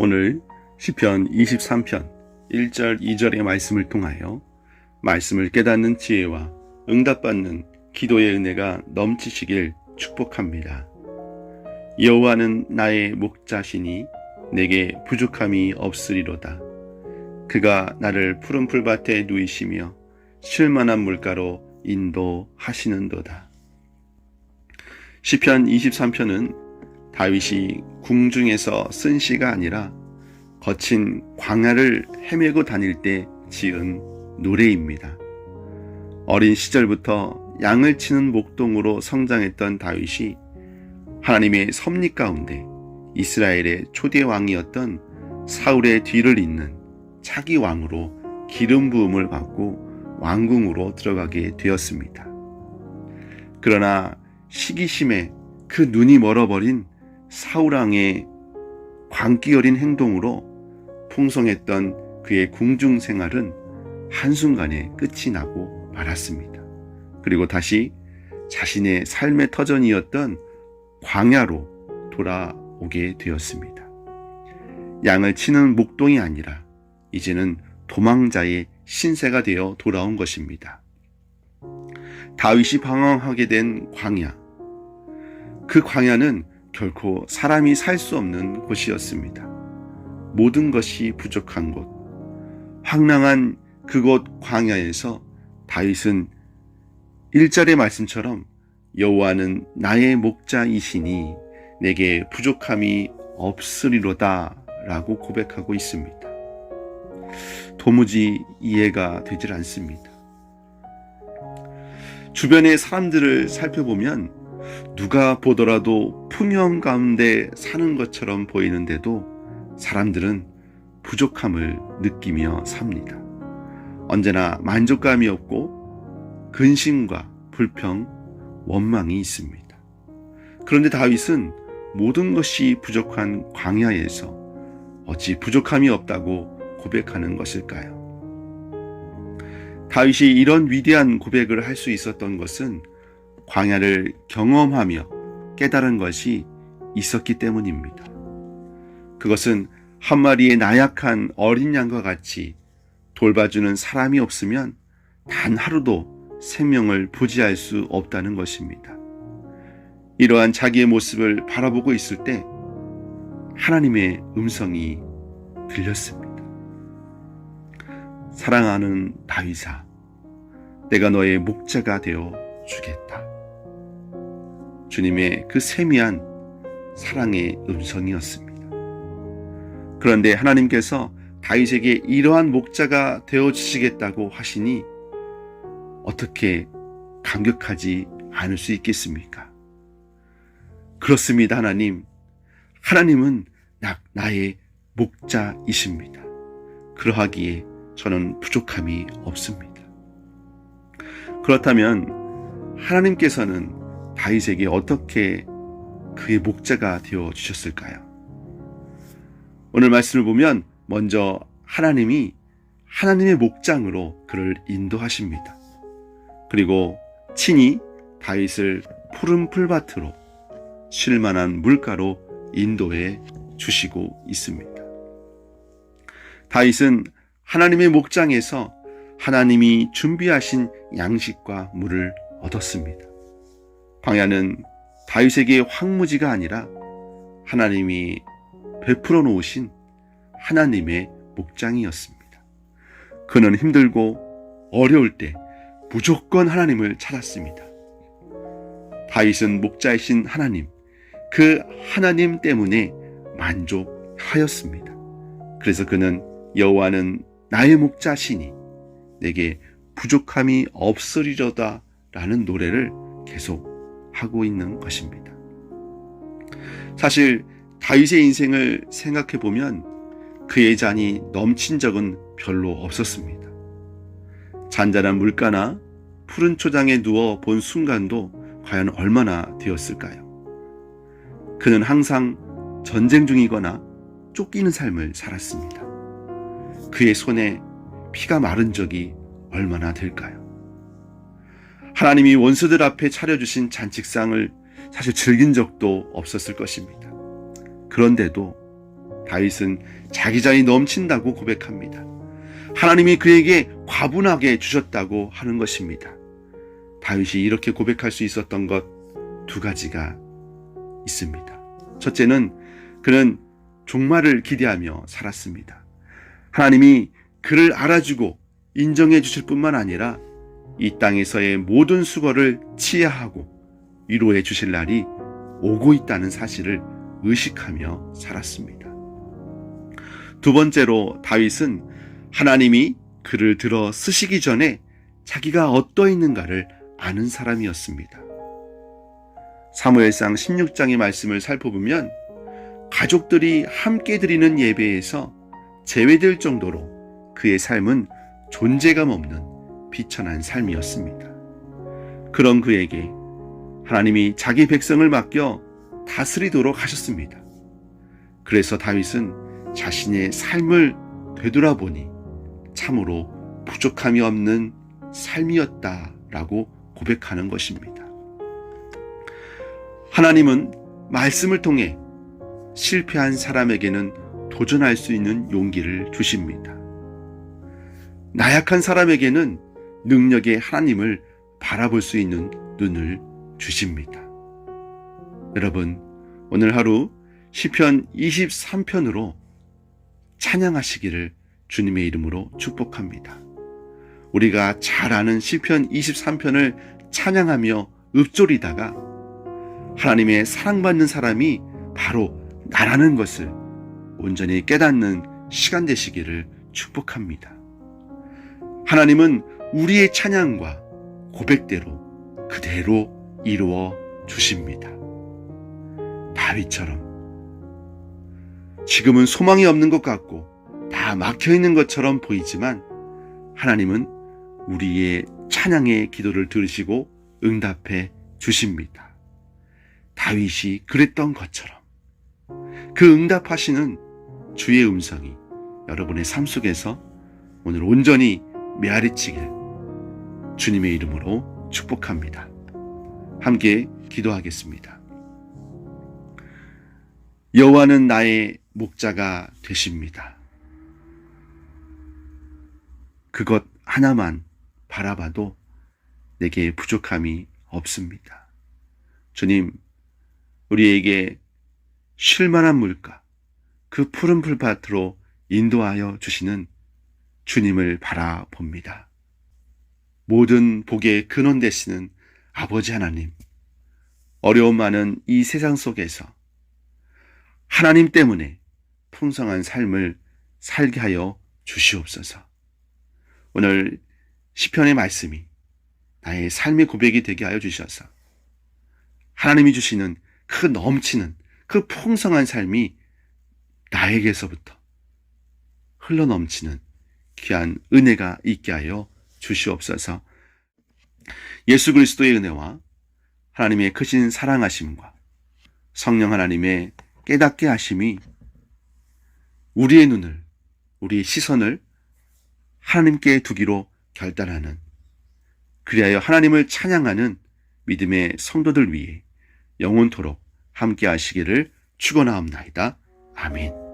오늘 시편 23편 1절 2절의 말씀을 통하여 말씀을 깨닫는 지혜와 응답받는 기도의 은혜가 넘치시길 축복합니다. 여호와는 나의 목자시니 내게 부족함이 없으리로다. 그가 나를 푸른 풀밭에 누이시며 쉴만한 물가로 인도하시는도다. 시편 23편은 다윗이 궁중에서 쓴 시가 아니라 거친 광야를 헤매고 다닐 때 지은 노래입니다. 어린 시절부터 양을 치는 목동으로 성장했던 다윗이 하나님의 섭리 가운데 이스라엘의 초대 왕이었던 사울의 뒤를 잇는 차기 왕으로 기름 부음을 받고 왕궁으로 들어가게 되었습니다. 그러나 시기심에 그 눈이 멀어버린 사울 왕의 광기 어린 행동으로 풍성했던 그의 궁중 생활은 한순간에 끝이 나고 말았습니다. 그리고 다시 자신의 삶의 터전이었던 광야로 돌아오게 되었습니다. 양을 치는 목동이 아니라 이제는 도망자의 신세가 되어 돌아온 것입니다. 다윗이 방황하게 된 광야, 그 광야는 결코 사람이 살 수 없는 곳이었습니다. 모든 것이 부족한 곳, 황량한 그곳 광야에서 다윗은 1절의 말씀처럼 여호와는 나의 목자이시니 내게 부족함이 없으리로다 라고 고백하고 있습니다. 도무지 이해가 되질 않습니다. 주변의 사람들을 살펴보면 누가 보더라도 풍요함 가운데 사는 것처럼 보이는데도 사람들은 부족함을 느끼며 삽니다. 언제나 만족감이 없고 근심과 불평, 원망이 있습니다. 그런데 다윗은 모든 것이 부족한 광야에서 어찌 부족함이 없다고 고백하는 것일까요? 다윗이 이런 위대한 고백을 할 수 있었던 것은 광야를 경험하며 깨달은 것이 있었기 때문입니다. 그것은 한 마리의 나약한 어린 양과 같이 돌봐주는 사람이 없으면 단 하루도 생명을 부지할 수 없다는 것입니다. 이러한 자기의 모습을 바라보고 있을 때 하나님의 음성이 들렸습니다. 사랑하는 다윗아, 내가 너의 목자가 되어 주겠다. 주님의 그 세미한 사랑의 음성이었습니다. 그런데 하나님께서 다윗에게 이러한 목자가 되어 주시겠다고 하시니 어떻게 감격하지 않을 수 있겠습니까? 그렇습니다. 하나님은 나의 목자이십니다. 그러하기에 저는 부족함이 없습니다. 그렇다면 하나님께서는 다윗에게 어떻게 그의 목자가 되어 주셨을까요? 오늘 말씀을 보면 먼저 하나님이 하나님의 목장으로 그를 인도하십니다. 그리고 친히 다윗을 푸른 풀밭으로 쉴만한 물가로 인도해 주시고 있습니다. 다윗은 하나님의 목장에서 하나님이 준비하신 양식과 물을 얻었습니다. 광야는 다윗에게 황무지가 아니라 하나님이 베풀어 놓으신 하나님의 목장이었습니다. 그는 힘들고 어려울 때 무조건 하나님을 찾았습니다. 다윗은 목자이신 하나님, 그 하나님 때문에 만족하였습니다. 그래서 그는 여호와는 나의 목자시니 내게 부족함이 없으리로다 라는 노래를 계속 하고 있는 것입니다. 사실 다윗의 인생을 생각해 보면 그의 잔이 넘친 적은 별로 없었습니다. 잔잔한 물가나 푸른 초장에 누워 본 순간도 과연 얼마나 되었을까요? 그는 항상 전쟁 중이거나 쫓기는 삶을 살았습니다. 그의 손에 피가 마른 적이 얼마나 될까요? 하나님이 원수들 앞에 차려주신 잔치상을 사실 즐긴 적도 없었을 것입니다. 그런데도 다윗은 자기장이 넘친다고 고백합니다. 하나님이 그에게 과분하게 주셨다고 하는 것입니다. 다윗이 이렇게 고백할 수 있었던 것 두 가지가 있습니다. 첫째는 그는 종말을 기대하며 살았습니다. 하나님이 그를 알아주고 인정해 주실 뿐만 아니라 이 땅에서의 모든 수고를 치하하고 위로해 주실 날이 오고 있다는 사실을 의식하며 살았습니다. 두 번째로 다윗은 하나님이 그를 들어 쓰시기 전에 자기가 어떠 있는가를 아는 사람이었습니다. 사무엘상 16장의 말씀을 살펴보면 가족들이 함께 드리는 예배에서 제외될 정도로 그의 삶은 존재감 없는 비천한 삶이었습니다. 그런 그에게 하나님이 자기 백성을 맡겨 다스리도록 하셨습니다. 그래서 다윗은 자신의 삶을 되돌아보니 참으로 부족함이 없는 삶이었다라고 고백하는 것입니다. 하나님은 말씀을 통해 실패한 사람에게는 도전할 수 있는 용기를 주십니다. 나약한 사람에게는 능력의 하나님을 바라볼 수 있는 눈을 주십니다. 여러분, 오늘 하루 시편 23편으로 찬양하시기를 주님의 이름으로 축복합니다. 우리가 잘 아는 시편 23편을 찬양하며 읊조리다가 하나님의 사랑받는 사람이 바로 나라는 것을 온전히 깨닫는 시간 되시기를 축복합니다. 하나님은 우리의 찬양과 고백대로 그대로 이루어 주십니다. 다윗처럼 지금은 소망이 없는 것 같고 다 막혀 있는 것처럼 보이지만 하나님은 우리의 찬양의 기도를 들으시고 응답해 주십니다. 다윗이 그랬던 것처럼 그 응답하시는 주의 음성이 여러분의 삶 속에서 오늘 온전히 메아리치길 주님의 이름으로 축복합니다. 함께 기도하겠습니다. 여호와는 나의 목자가 되십니다. 그것 하나만 바라봐도 내게 부족함이 없습니다. 주님, 우리에게 쉴만한 물가, 그 푸른 풀밭으로 인도하여 주시는 주님을 바라봅니다. 모든 복의 근원 되시는 아버지 하나님, 어려움 많은 이 세상 속에서 하나님 때문에 풍성한 삶을 살게 하여 주시옵소서. 오늘 시편의 말씀이 나의 삶의 고백이 되게 하여 주셔서 하나님이 주시는 그 넘치는 그 풍성한 삶이 나에게서부터 흘러넘치는 귀한 은혜가 있게 하여 주시옵소서. 예수 그리스도의 은혜와 하나님의 크신 사랑하심과 성령 하나님의 깨닫게 하심이 우리의 눈을, 우리의 시선을 하나님께 두기로 결단하는, 그리하여 하나님을 찬양하는 믿음의 성도들 위해 영원토록 함께 하시기를 축원하옵나이다. 아멘.